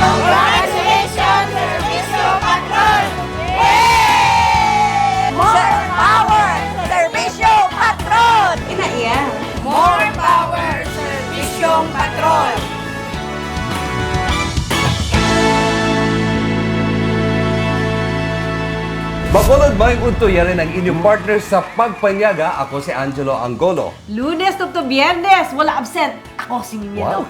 Congratulations, Servicio Patron! More power, Servicio Patron! Inaiya. More power, Servicio Patron! Bacolod may untoyarin ang inyong partner sa pagpanyaga. Ako si Angelo Angolo. Lunes to Biyernes, wala absent. Ako si Mimielo.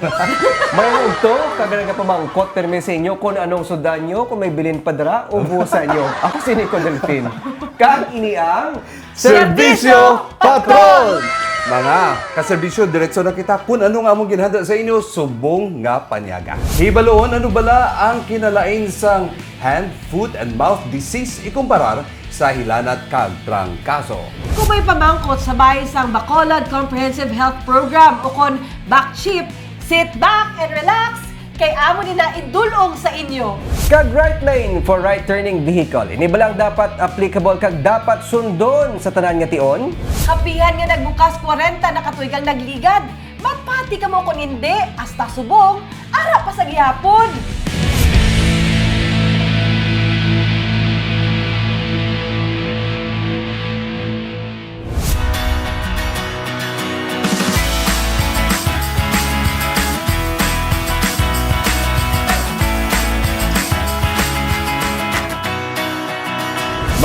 May ito, kagalang ka pamangkot permi sa inyo kung anong sudan nyo, kung may bilin padra o busa nyo. Ako si Nico Delfin. Kag ini ang Servisyo Patron! Mga kaserbisyo, diretso na kita kung ano nga mong ginhanda sa inyo, subong nga panyaga. Hibaloon, ano bala ang kinalain sang hand, foot, and mouth disease ikumparar sa hilanat kag trangkaso. Kung may pamangkot sa bahay sang Bacolod Comprehensive Health Program o kon BACCHIP, sit back and relax kay amo nila idulong sa inyo. kag right lane for right turning vehicle. Ini ba lang dapat applicable kag dapat sundon sa tanan nga tion? Kapihan nga nagbukas 40 na katuigang nagligad. Matpati ka mo kung hindi, hasta subong, ara pa sa gihapon.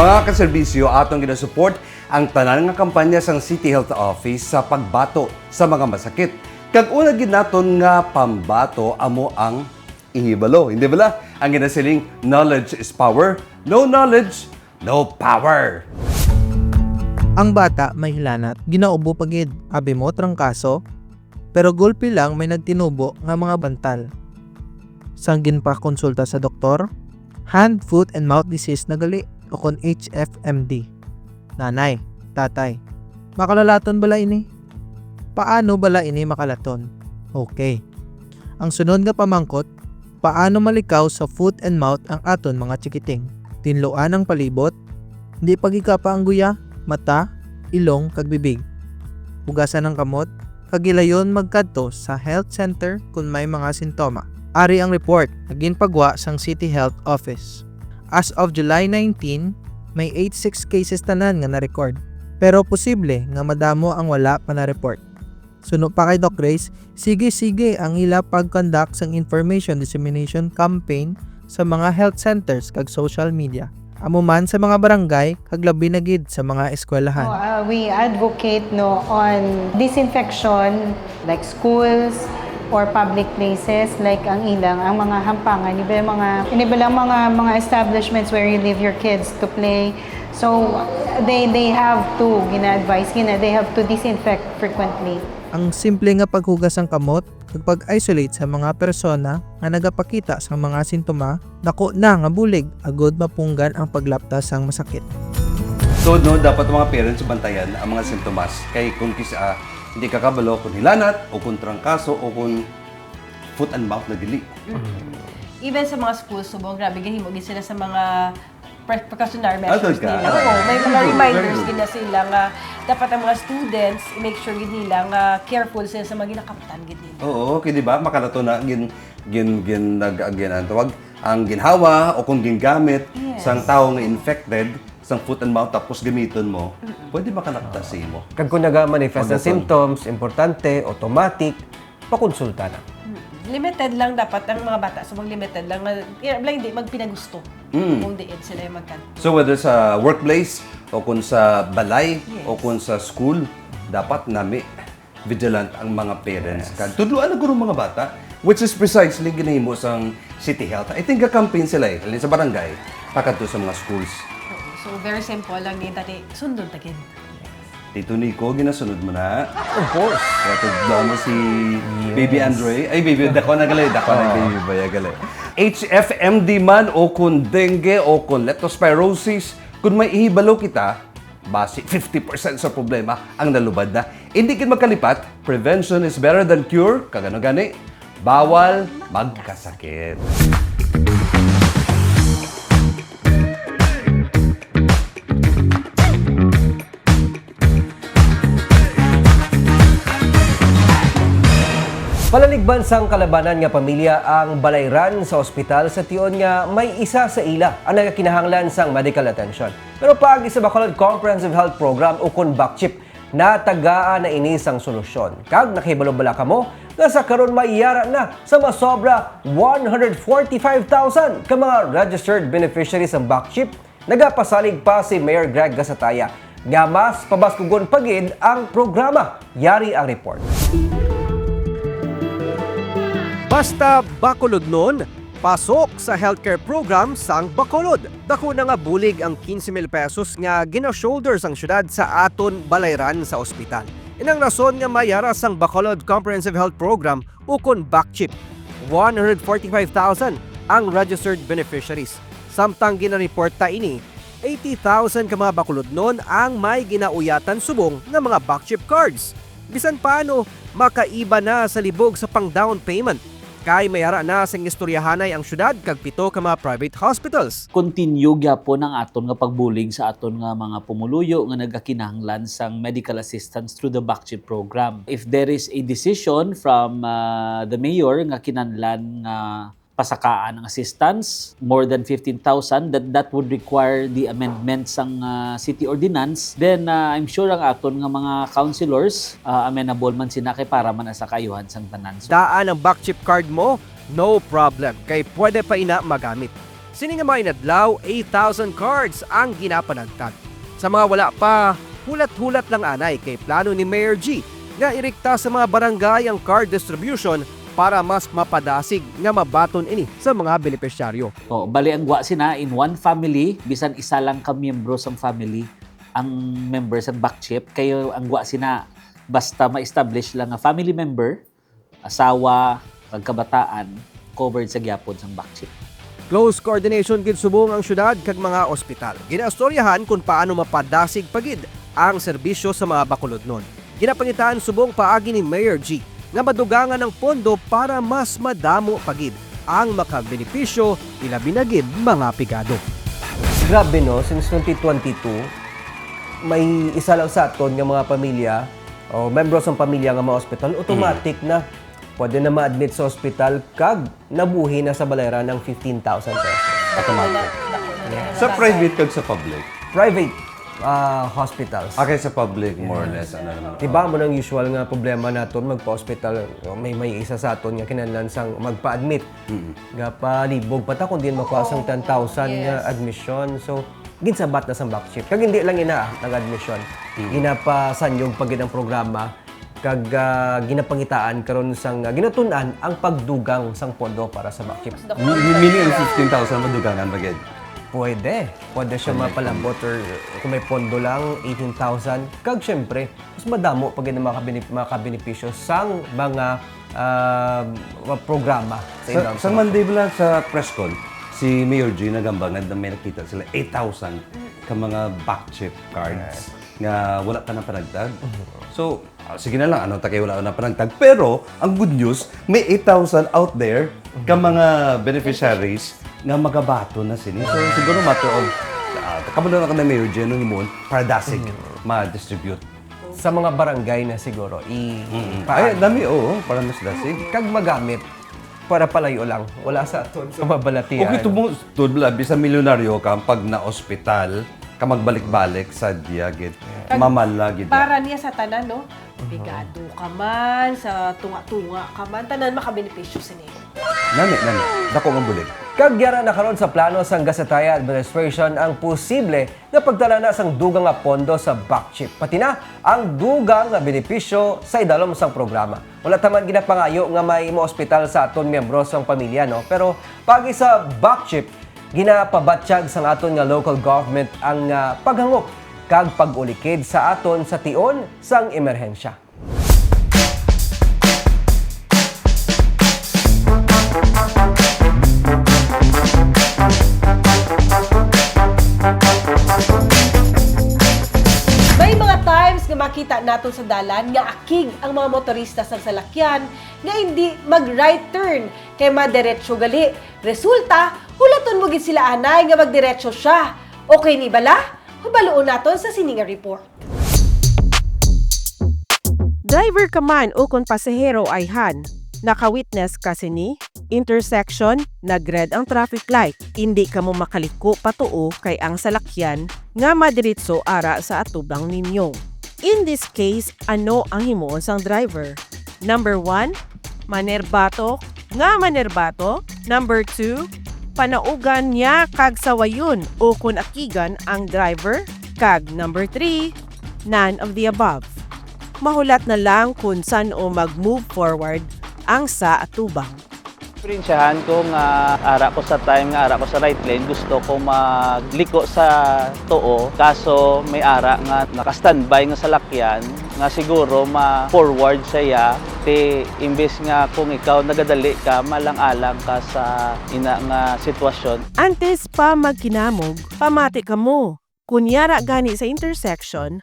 Mga kaserbisyo, atong ginasupport ang tanan nga kampanya sang City Health Office sa pagbato sa mga masakit. Kag una gid naton nga pambato amo ang ihibalo. Hindi bala? Ang ginasiling knowledge is power. No knowledge, no power. Ang bata may hilanat, ginaubo pagid, abi mo trangkaso, pero gulpi lang may nagtinubo nga mga bantal. Sanggin pa konsulta sa doktor, hand, foot, and mouth disease na gali o kon HFMD. Nanay, tatay, makalalaton bala ini? Paano bala ini makalaton? Okay. Ang sunod nga pamangkot, paano malikaw sa foot and mouth ang aton mga chikiting? Tinluan ang palibot, hindi pagikapa ang guya, mata, ilong, kag bibig. Hugasan ng kamot, kagilayon magkadto sa health center kung may mga sintoma. Ari ang report, naging pagwa sang City Health Office. As of July 19, may 86 cases tanan nga na-record. Pero posible nga madamo ang wala pa na-report. Suno pa kay Doc Grace, sige-sige ang ila pag-conduct sang information dissemination campaign sa mga health centers kag social media. Amo man sa mga barangay kag labi na gid sa mga eskwelahan. We advocate on disinfection like schools or public places like ang ilang ang mga hampangan inibalang mga establishments where you leave your kids to play. So they have to gina-advise they have to disinfect frequently. Ang simple nga paghugas ng kamot ug pag-isolate sa mga persona nga nagapakita sa mga sintoma, dako na nga bulig agod mapunggan ang paglaptas sang masakit. So, no, dapat mga parents bantayan ang mga sintomas. Kay kung kisa hindi ka kabalo kung hilanat o kung trangkaso o kung foot and mouth na dili. Even sa mga schools, subong grabe gahimog sila sa mga precautionary measures ka? nila. Oo, may mga reminders gina sila nga dapat ang mga students i-make sure gid nila nga careful sila sa mga ginakaputan gid nila. Oo, kay di ba makalato na ang ginhawa o kung gingamit sang tao nga infected sang foot and mouth tapos gamiton mo, pwede makalaktas sa imo. Kag kung naga-manifest na symptoms, importante, automatic, pakonsulta na. Limited lang dapat ang mga bata. So, limited lang. Hindi magpinagusto kung diin sila yung magkanto. So whether sa workplace o kung sa balay o kung sa school, dapat nami vigilant ang mga parents. Tudloan na guro mga bata, which is precisely ginahimo sang City Health. I think campaign sila alin sa barangay, pakadto sa mga schools. So, very simple lang din dati. Sundon tagin. Tito Nico, ginasunod mo na. Of course. Katugdaw mo si Baby Andre. Ay, baby, dako na galay. Dako na baby baya galay. HFMD man o kung dengue o kung leptospirosis, kung may ihibalo kita, basi 50% sa problema ang nalubad na. Hindi kin magkalipat, prevention is better than cure. Kagano gani, bawal magkasakit. bansang kalabanan nga pamilya ang balayran sa ospital sa tion nga may isa sa ila ang nagakinahanglan sang medical attention. Pero paagi sa Bacolod Comprehensive Health Program o kun BACCHIP, natagaan na inis ang solusyon. Kag nakibalo-bala ka mo nga sa karon maiyara na sa masobra 145,000 ka mga registered beneficiaries ng BACCHIP. Nagapasalig pa si Mayor Greg Gasataya nga mas pabaskugon pagid ang programa. Yari ang report. Basta Bacolod nun, pasok sa healthcare program sang Bacolod. Dako na nga bulig ang 15,000 pesos nga gina-shoulder sang syudad sa aton balayran sa ospital. Inang rason nga mayara sang Bacolod Comprehensive Health Program o kon BACCHIP. 145,000 ang registered beneficiaries. Samtang gina-report ta ini, 80,000 ka mga Bacolod nun ang may ginauyatan subong nga mga BACCHIP cards. Bisan paano, makaiba na sa libog sa pang-down payment. Kay mayara na sa istoryahanay ang syudad kag 7 ka mga private hospitals. Continue gyapon ang aton nga pagbulig sa aton nga mga pumuluyo nga nagakinahanglan sang medical assistance through the BACCHIP program. If there is a decision from the mayor nga kinahanglan nga pasakaan ng assistance more than 15,000 that would require the amendment sang city ordinance, then I'm sure ang aton nga mga councilors amenable man sina kay para man sa kayuhan sang tanan. Daan ang BACCHIP card mo, no problem, kay pwede pa ina magamit. Sini nga mga inadlaw, 8,000 cards ang ginapanagtag. Sa mga wala pa, hulat-hulat lang anay kay plano ni Mayor G nga irikta sa mga barangay ang card distribution para mas mapadasig nga mabaton ini sa mga benepisyaryo. Bali ang sina in one family, bisan isa lang ka miyembro sang family ang member sa BACCHIP, kayo ang sina basta ma-establish lang nga family member, asawa, kag kabataan, covered sa gyapon sang BACCHIP. Close coordination gid subong ang syudad kag mga ospital. Ginastoryahan kung paano mapadasig pagid ang serbisyo sa mga Bacolodnon. Ginapangitaan subong paagi ni Mayor G nga madugangan ng pondo para mas madamo pagid ang makabenepisyo ilabi na gid mga pigado. Grabe no, since 2022 may isa lang sa aton nga mga pamilya o membros ng pamilya nga mga ospital automatic na pwede na ma-admit sa ospital kag nabuhi na sa balayran ng 15,000 pesos. Automatic. Sa private kag sa public? Private hospitals. Okay, sa public, more or less. Ano naman. Diba mo nang usual nga problema naton magpa-hospital, may isa sa aton nga kinahanglan sang magpa-admit. Nga palibog pa ta kung di makuha sang 10,000 nga admission. So ginsabat na sa BACCHIP. Kag hindi lang ina nag-admission. Ginapasanyog pagid ang programa kag ginapangitaan karon sang ginatun-an ang pagdugang sang pondo para sa BACCHIP. Meaning ang 15,000 madugangan bagid. Pwede siya mapalambot or kung may pondo lang 18,000. Kag syempre, mas madamo pag makabenepisyo sang mga programa sa ilang. Sa Monday ba sa press con, si Mayor G nagambangad na may nakita sila 8,000 ka mga BACCHIP cards nga wala pa na panagtag. So, sige na lang, kayo wala na panagtag. Pero, ang good news, may 8,000 out there ka mga beneficiaries nga magabato na sini. So, siguro matter of, kabalo na ka na Mayor G, mo para dasig ma-distribute. Sa mga barangay na siguro, Ay, dami, para mas dasig. kag magamit para palayo lang. Wala sa aton sa mabalatian. Okay, tudla, bisa milyonaryo ka pag na-ospital, ka magbalik-balik sa diagid. Mamalagid. Para niya sa tanan, no? Bigado ka man, sa tunga-tunga ka man, tanan makabenepisyo sa niyo. Nami. Dako nga bulig. Kagyara na karon sa plano sang Gasataya Administration ang posible nga pagdala na sang dugang nga pondo sa BACCHIP. Pati na ang dugang nga benepisyo sa idalom sang programa. Wala taman ginapangayo nga may mo ospital sa aton miyembro sang pamilya, no? Pero pagi sa BACCHIP, ginapabatsyag sang aton nga local government ang paghangop kag pag-ulikid sa aton sa tion sang emerhensya. May mga times nga makita naton sa dalan nga akig ang mga motorista sa salakyan nga hindi mag-right turn kay madiretso gali. Resulta, hulaton mo gid sila anay nga magdiretso siya. Okay ni bala? Hubaluon naton sa sininga report. Driver ka man o kung pasahero ay han, Naka-witness kasi ni intersection, nag-red ang traffic light. Hindi ka mo makaliko patuo kay ang salakyan nga madiritso ara sa atubang ninyo. In this case, ano ang himuon sang driver? Number 1, manerbato. Number 2, panaugan niya kag sawayon o kung akigan ang driver. Kag number 3, none of the above. Mahulat na lang kung saan o mag-move forward ang sa atubang. Experiensyahan ko nga ara ko sa time nga ara ko sa right lane, gusto ko magliko sa tuo kaso may ara nga naka-standby nga salakyan nga siguro ma-forward siya ti imbes nga kung ikaw nagadali ka malang-alang ka sa ina nga sitwasyon. Antes pa magkinamog, pamati ka mo. Kunyara gani sa intersection,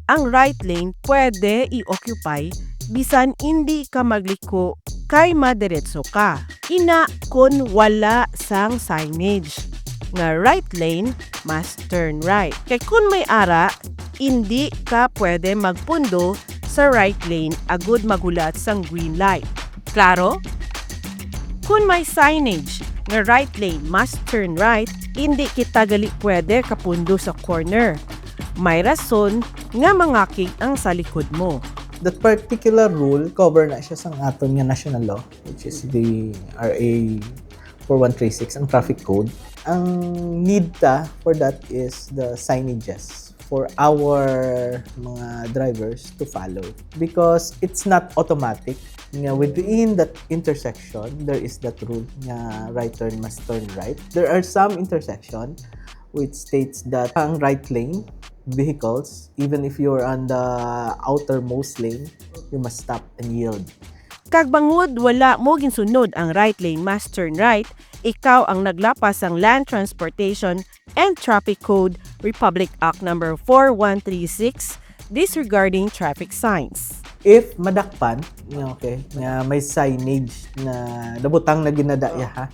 ang right lane pwede i-occupy bisan hindi ka magliko kay madiretso ka. Ina kun wala sang signage nga right lane must turn right. Kay kun may ara, hindi ka pwede magpundo sa right lane agud magulat sang green light. Klaro? Kung may signage nga right lane must turn right, hindi kita gali pwede kapundo sa corner. May rason nga mangakig ang sa likod mo. That particular rule, cover na siya sa aton nga national law, which is the RA 4136, ang traffic code. Ang need for that is the signages for our mga drivers to follow. Because it's not automatic. Nga within that intersection, there is that rule nga right turn must turn right. There are some intersection which states that ang right lane vehicles, even if you're on the outermost lane, you must stop and yield. Kag bangod wala mo ginsunod ang right lane must turn right, ikaw ang naglapas ang Land Transportation and Traffic Code Republic Act number 4136 disregarding traffic signs. If madakpan, okay, nga may signage na nabutang na ginadaya ha,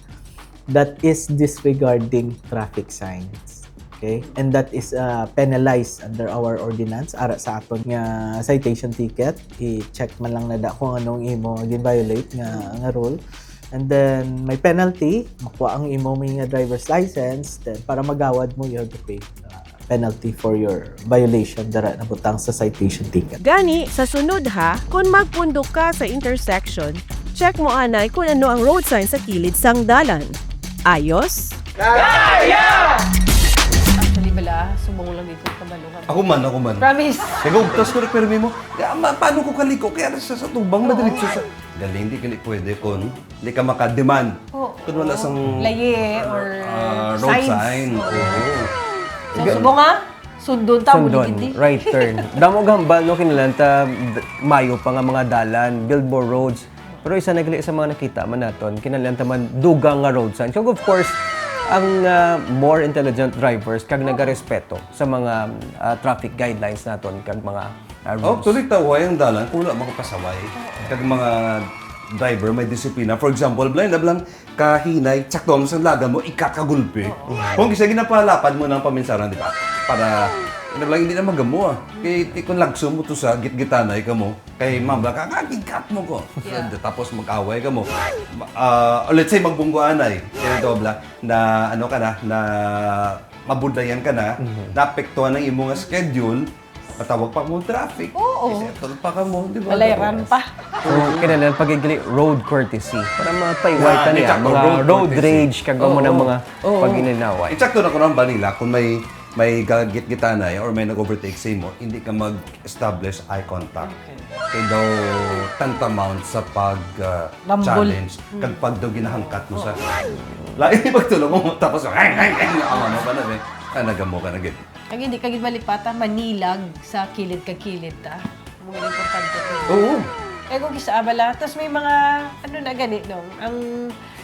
that is disregarding traffic signs. Okay? And that is penalized under our ordinance ara sa aton nga citation ticket. I-check man lang nada kung anong imo gin-violate nga rule. And then may penalty, makuha ang imo may nga driver's license, then para magawad mo you have to pay penalty for your violation dara nabutang sa citation ticket. Gani, sa sunod ha, kung magpundo ka sa intersection, check mo anay kung ano ang road sign sa kilid sang dalan. Ayos? Actually, bala, sumbong lang dito kabalungan. Ako man. Promise. Ikaw, tapos ko permi mo. Paano ko kaliko? Kaya sa tubang madiretso sa... Galing, hindi ka pwede kung hindi ka maka-demand. Kung wala sang... Laye or road signs. sign. Oo. So, subo nga, sundon ta, buligid di. right turn. Damo gamba no kinalanta mayo pa nga mga dalan, billboard roads. Pero isa nagali sa mga nakita man naton, kinalanta man dugang nga road signs. So of course, ang more intelligent drivers kag nagarespeto sa mga traffic guidelines naton kag mga rules. Tuloy taway ang dalan kung wala makapasaway. Kag mga driver may disiplina. For example, blind na lang kahinay, tsakto mo sa laga mo, ikakagulpi. Kung isa ginapalapad mo ng paminsaran, di ba? Para lang hindi na magamo. Kaya kung lagso mo to sa gitgitanay ka mo, kay ma'am, kakagigat mo ko. Tapos mag-away ka mo. Let's say magbungguanay, na ano ka na mabundayan ka na, naapektuhan ng imong schedule, matawag pa mo traffic. Oo. Isettle pa ka mo, di ba? Malayran pa. So kinahanglan pagigili road courtesy para mapaiwatan niya exact, mga road road courtesy. rage kag mo ng mga Oo. pagininaway. Eksakto na ko ba nila kung may gagit-gitanay or may nag-overtake sa mo, hindi ka mag-establish eye contact. Kaya daw tantamount sa pag-challenge. Kag pag daw ginahangkat mo sa... Lagi pagtulong mo, tapos ano ba na eh? Nagamo ka na git. Ang hindi kagid malipata, manilag sa kilid ka kilid ta. Mga importante ko. Oo. Eh kung kisa abala, tapos may mga ano na ganit no. Ang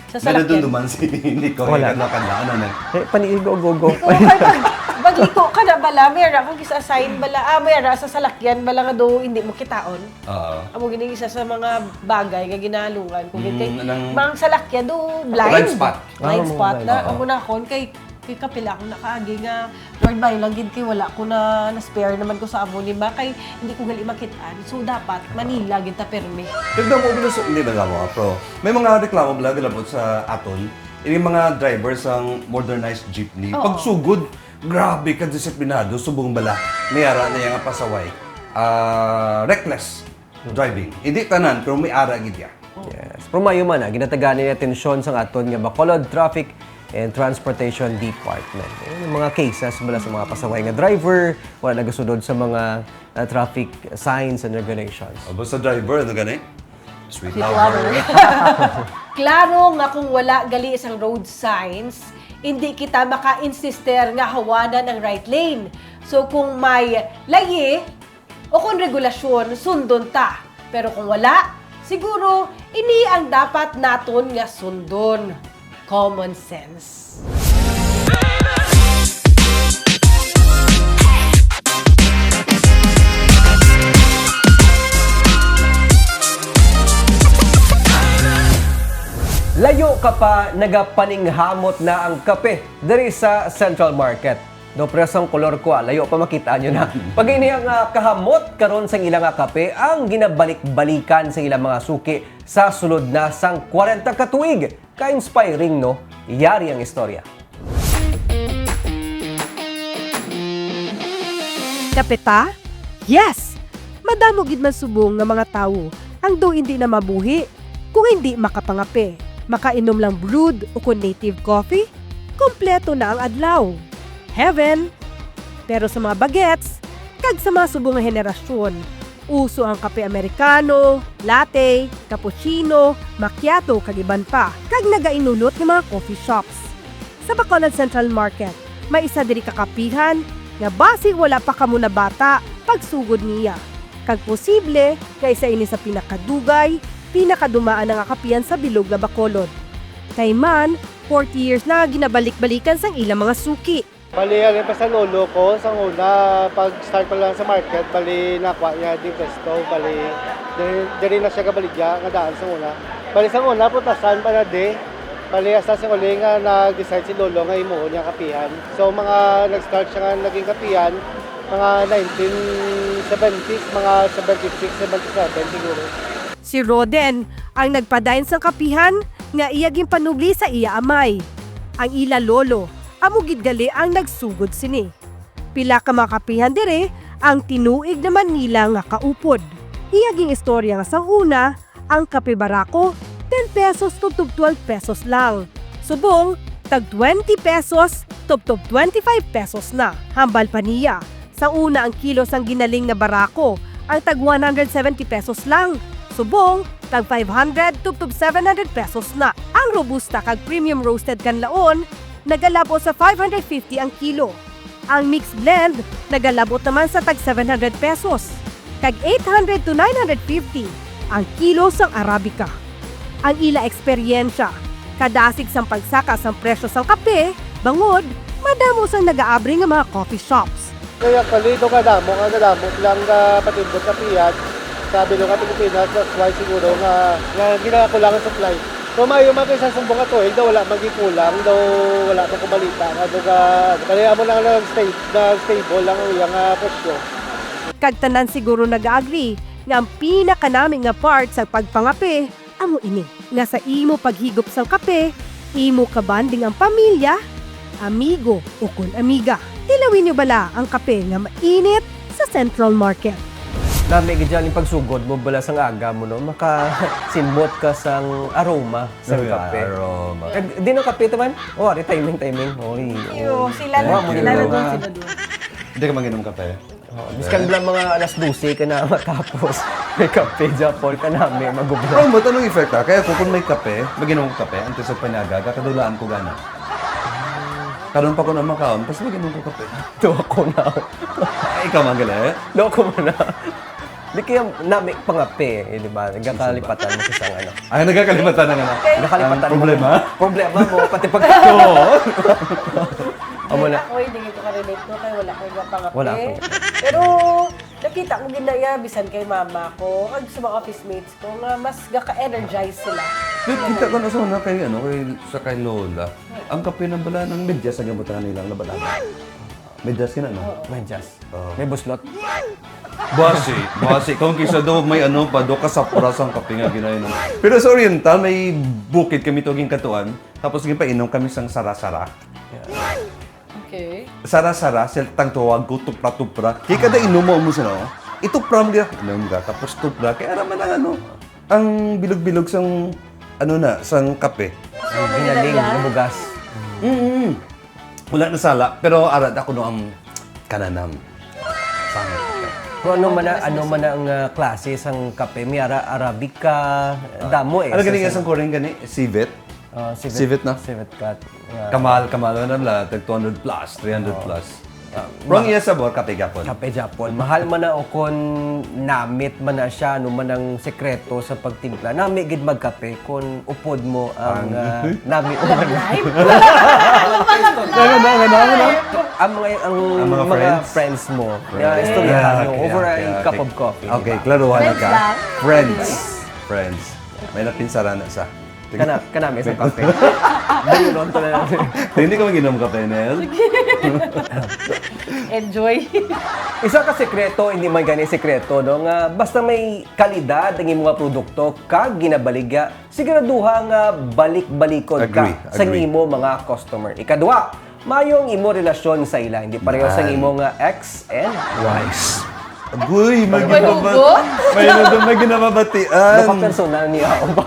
sa Meron doon salakyan. duman si Nico. Wala. Ano na. Paniigo-go-go. Oo, kay bagliko ka na bala, mayroon kung kisa sign bala, mayroon sa salakyan bala nga do hindi mo kitaon. Oo. Amo gini isa sa mga bagay nga ginalungan kung kay anong- mga salakyan do blind. Blind spot. Blind Ah, spot blind. na Oo. amo na kon kay Kay kapila akong nakaagi nga, Lord, bay lang gid kay wala ko na spare naman ko sa amo ni ba, kay hindi ko gali makitaan. So, dapat Manila gid ta permi. Tignan mo, hindi na mo, pro. May mga reklamo bala gilabot sa aton. Yung mga drivers ang modernized jeepney. Oo. Pagsugod, grabe ka disiplinado, subong bala. Mayara na yung pasaway. Reckless driving. Hindi tanan, pero may ara gid ya. Yes. Prumayo man na, ginatagaan niya atensyon sa aton nga Bacolod Traffic and Transportation Department. Yung mga cases bala sa mga pasaway nga driver, wala nagasunod sa mga traffic signs and regulations. Basta driver, ano gani? Sweet Lover. lover. Klaro nga kung wala gali isang road signs, hindi kita maka-insister nga hawanan ang right lane. So kung may layi o kung regulasyon, sundon ta. Pero kung wala, siguro ini ang dapat naton nga sundon. Common sense. Layo ka pa, nagapaninghamot na ang kape diri sa Central Market. Do presong kolor ko, layo pa makita nyo na. Pag iniyang kahamot karon sa ilang kape, ang ginabalik-balikan sa ilang mga suki sa sulod na sang 40 katuig. Ka-inspiring, no? Yari ang istorya. Kapeta? Yes! Madamo gid man subong nga mga tawo ang do hindi na mabuhi kung hindi makapangape. Makainom lang brewed o kung native coffee, kompleto na ang adlaw. Heaven! Pero sa mga bagets, kag sa mga subong nga henerasyon, uso ang kape Americano, latte, cappuccino, macchiato kag iban pa, kag nagainulot ng mga coffee shops. Sa Bacolod Central Market, may isa diri kakapihan nga basig wala pa kamo na bata pagsugod niya. Kag posible nga isa ini sa pinakadugay, pinakadumaan nga kapihan sa bilog na Bacolod. Kay man, 40 years na ginabalik-balikan sang ilang mga suki. Bali, pa sa lolo ko, sa una, pag-start ko lang sa market, bali, nakuha niya di pesto, bali, di na siya kabaligya, nga daan sa una. Bali, sa una, putasan pa na di, bali, hasta sa uli nga nag-decide si lolo nga imuon niya kapihan. So, mga nag-start siya nga naging kapihan, mga 1970s, mga 76, 77 siguro. Si Roden ang nagpadayon sang kapihan nga iyaging panubli sa iya amay. Ang ila lolo, amugid gali ang nagsugod sini. Pila ka mga kapihan dire ang tinuig naman nila nga kaupod. Iyaging istorya nga sang una, ang kape barako, 10 pesos to 12 pesos lang. Subong, tag 20 pesos to 25 pesos na. Hambal pa niya. Sa una ang kilos ang ginaling na barako, ang tag 170 pesos lang. Subong, tag 500 to 700 pesos na. Ang robusta kag premium roasted kanlaon, nagalabo sa 550 ang kilo. Ang mixed blend, nagalabot naman sa tag 700 pesos. Kag 800 to 950 ang kilo sang Arabica. Ang ila eksperyensya, kadasig sang pagsaka sang presyo sang kape, bangod, madamo sang nagaabri nga mga coffee shops. Kaya kalito kadamo lang patindot kapihan, sabi nung Pilipinas, that's why siguro nga ginakulangan supply. So mayo man sa sumbong ato, daw wala magikulang, daw wala pa kumalita, kaya mo lang stable lang ang iyang presyo. Kag tanan siguro nag-agree nga ang pinakanaming nga part sa pagpangape, amo ini, nga sa imo paghigop sang kape, imo kabanding ang pamilya, amigo o kun amiga. Tilawin niyo bala ang kape nga mainit sa Central Market. Dami gidyan yung pagsugod mo bala sang aga mo no, makasinbot ka sang aroma sa kape. Aroma. Di no kape taman? Oh, ari timing. Oy. Sila na doon, sila doon. Hindi ka manginom kape? Biskan bala mga alas 12 ka na matapos. May kape Japon ka na may magubra. Bro, mo tanong effect ha? Kaya kung may kape, maginom ko kape, antes sa panagaga, kadulaan ko gana. Karon pa ko na makaon, pas maginom ko kape. Tuwa ko na. Ikaw magaling? Loko mo na. Di kaya nami pangape, di ba? Nagkakalipatan mo sa isang ano. Ay, nagkakalimatan na nga na. Nagkakalipatan Ang problema? Problema mo, pati pag Amo na. Ako hindi ko ka-relate no, kaya wala ko nga pangape. Wala ko. Pero nakita ko ginaya bisan kay mama ko, kag sa mga office mates ko nga mas gaka-energize sila. Kita ko na sa una kay, kay Lola. Ang kape ng bala ng medyas ang gamutan nilang labanan. Medyas ka na, no? Medyas. May buslot. Basi. Kung kisa daw may pa, do kasapuras ang kape nga ginayon. Pero sa Oriental, may bukid kami tuging katuan. Tapos pa inom kami sang sara-sara. Okay. Sara-sara, siltang tuwag ko, tupra-tupra. Kaya kada inom mo siya, no? Itupra mo ka. Inom ka, tapos tupra. Kaya naman ang bilog-bilog sang, sang kape. Ginaling, nabugas. Wala na sala, pero arad ako ang kananam. Kung ano man ang klase sang kape, may Arabica, damo Ano ganyan sang kuring gani? Civet? Civet na? Civet cut. Kamal na nila, 200 plus, 300 plus. Wrong iya sabor, kape gapon. Kape Japon. Mahal man na o kung namit man na siya, ano man ang sekreto sa pagtimpla. Nami gid magkape kung upod mo ang nami o ang mga friends mo. Istoryahan mo over a cup of coffee. Okay, klaruhan na ka. Friends. May napinsaran na sa. Kanami sa kape. Dayunon to na. Hindi ka mag-inom kape, Nel? Enjoy. Isa ka sekreto, hindi man gani sekreto, no? Nga basta may kalidad ang imong mga produkto kag ginabaligya, siguraduha nga balik-balikod ka sa imo mga customer. Ikadua, mayong imo relasyon sa ila, hindi pareho sa imo nga X and Y. Agoy, may ginababatian. Naka-personal niya ako ba?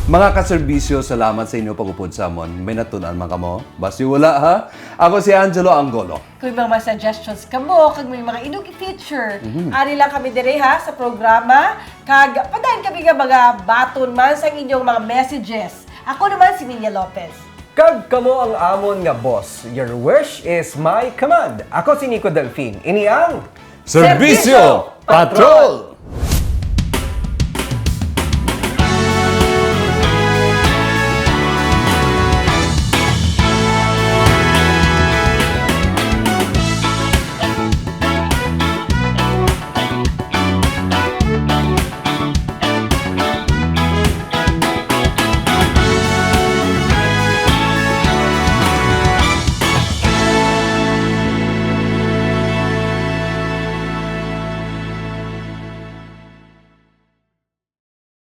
Mga kaserbisyo, salamat sa inyo pag-upod sa amon. May natunan man kamo? Basi wala ha? Ako si Angelo Anggolo. Kung may mga suggestions ka mo, kag may mga inugi feature, ari lang kami dire ha sa programa, kag padayon kami nga mga baton man sa inyong mga messages. Ako naman si Ninya Lopez. Kag kamo ang amon nga boss. Your wish is my command. Ako si Nico Delfin. Ini ang Serbisyo Patrol!